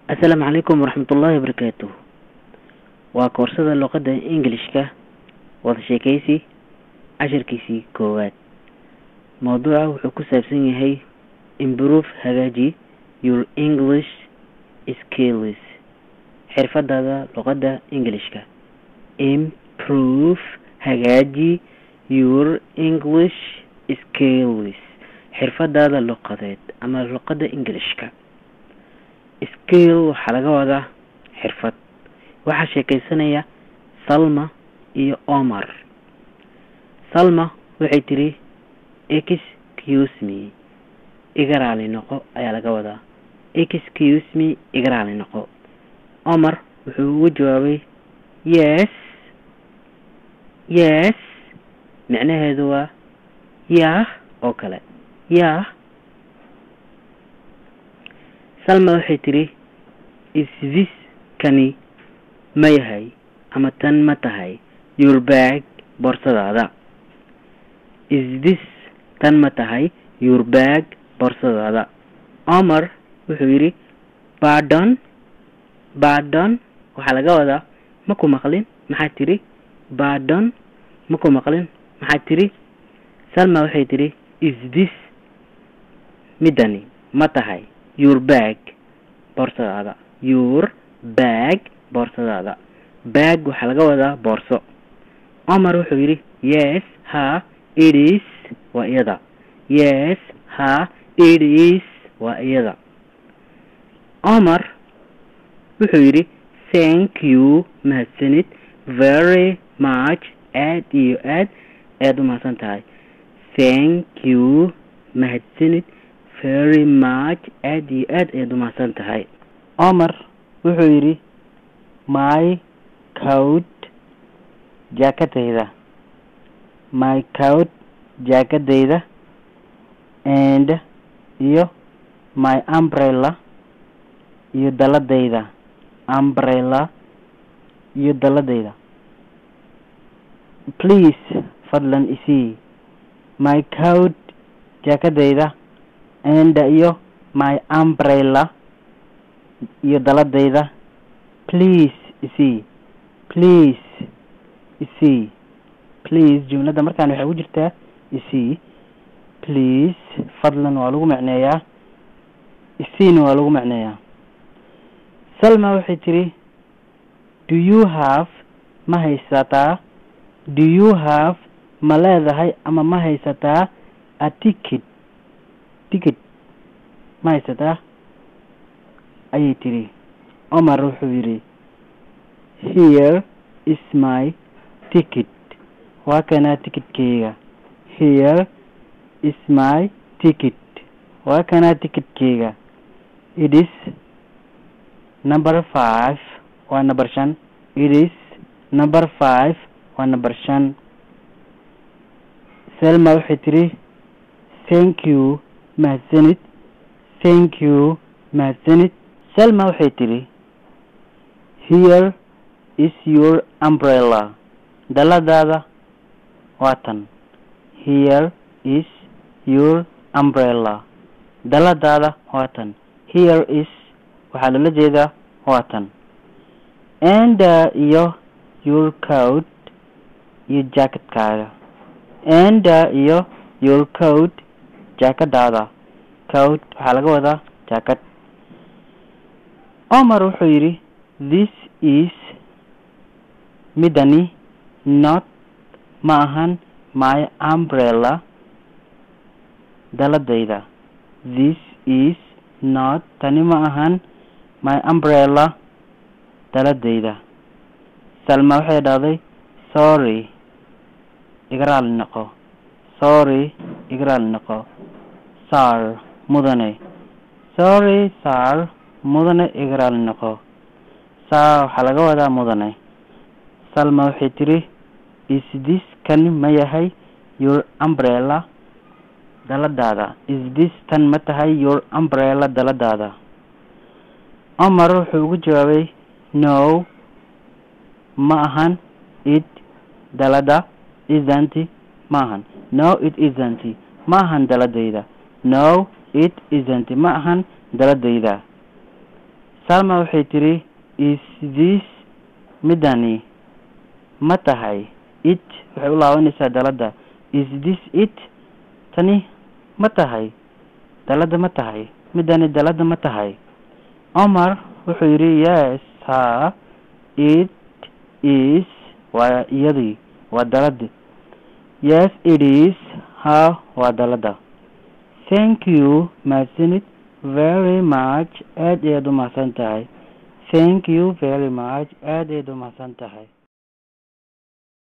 السلام عليكم ورحمة الله وبركاته. وكورسada luqada Englishka wada sheekaysi casharkiisii koowaad. Mawduuca wuxuu ku saabsan yahay improve hagaaji your English skills. Xirfadaada luqada Englishka. Improve hagaaji your English skills. xirfadaada luqadeed ama luqada Englishka. skill waxaa laga wadaa xirfad. waxaa sheekaysanaya Salma iyo Omar. Salma waxay tiri excuse me iga raali noqo ayaa laga wadaa. excuse me iga raali noqo. Omar wuxuu ugu jawaabay yes macnaheedu waa yaa oo kale. yaa. Salma waxay tiri is this kani ma yahay ama tan ma tahay your bag boorsadaada. is this tan ma tahay your bag boorsadaada. Omar wuxuu yiri pardon waxaa laga wadaa ma ku maqlin maxaa tiri. pardon ma ku maqlin maxaa tiri. Salma waxay tiri is this midani ma tahay your bag boorsadaada. your bag boorsadaada. bag waxaa laga wadaa boorso. Omar wuxuu yiri yes ha it is waa iyada. yes ha it is waa iyada. Omar wuxuu yiri thank you mahadsanid very much aad iyo aad u mahadsan tahay. thank you mahadsanid very much aad iyo aad u mahadsan tahay. Omar wuxuu yiri my coat jaakadayda. my coat jaakadayda and iyo my umbrella iyo daladayda. umbrella iyo daladayda. please fadlan isii my coat jaakadayda and iyo my umbrella iyo daladayda. please isii. please isii. please jumlada markaan waxay u jirtaa isii. please fadlan waa lagu macneeyaa. isiina waa lagu macneeyaa. Salma waxay tiri do you have ma haysataa. do you have ma leedahay ama ma haysataa a ticket ma haysataa ayay tiri. Omar wuxuu yiri here is my ticket waa kana ticketkeyga. here is my ticket waa kana ticketkeyga. it is number 5 waa number 5. it is number 5 waa number 5. Selma waxay tiri thank you mahadsanid. thank you mahadsanid. Selma waxay tiri here is your umbrella daladaada waa tan. here is your umbrella daladaada waa tan. here is waxaa loola jeedaa waa tan. and iyo your coat iyo jaakadkaaga. and iyo your coat jaakadaada. coat waxaa laga wadaa jaakad. Omar wuxuu yiri this is midani not ma ahan my umbrella daladayda. this is not tani ma ahan my umbrella daladayda. Salma waxay dhahday sorry iga raali noqo. sorry iga raali noqo. sir mudane. sorry sir mudane iga raali noqo. sir waxaa laga wadaa mudane. Salma waxay tiri is this kan ma yahay your umbrella daladaada. is this tan ma tahay your umbrella daladaada. Omar wuxuu ugu jawaabay no ma ahan it dalada isn't ma ahan. no it isn't ma ahan daladayda. no it isn't ma ahan daladayda. Salma waxay tiri is this midani ma tahay it waxay u laabanaysaa dalada is this it tani ma tahay dalada ma tahay midani dalada ma tahay Omar wuxuu yiri yes ha it is waa iyadii waa dalada yes it is ha waa dalada thank you mahadsanid very much aad ayaad u mahadsan tahay thank you very much aad ayaad u mahadsan tahay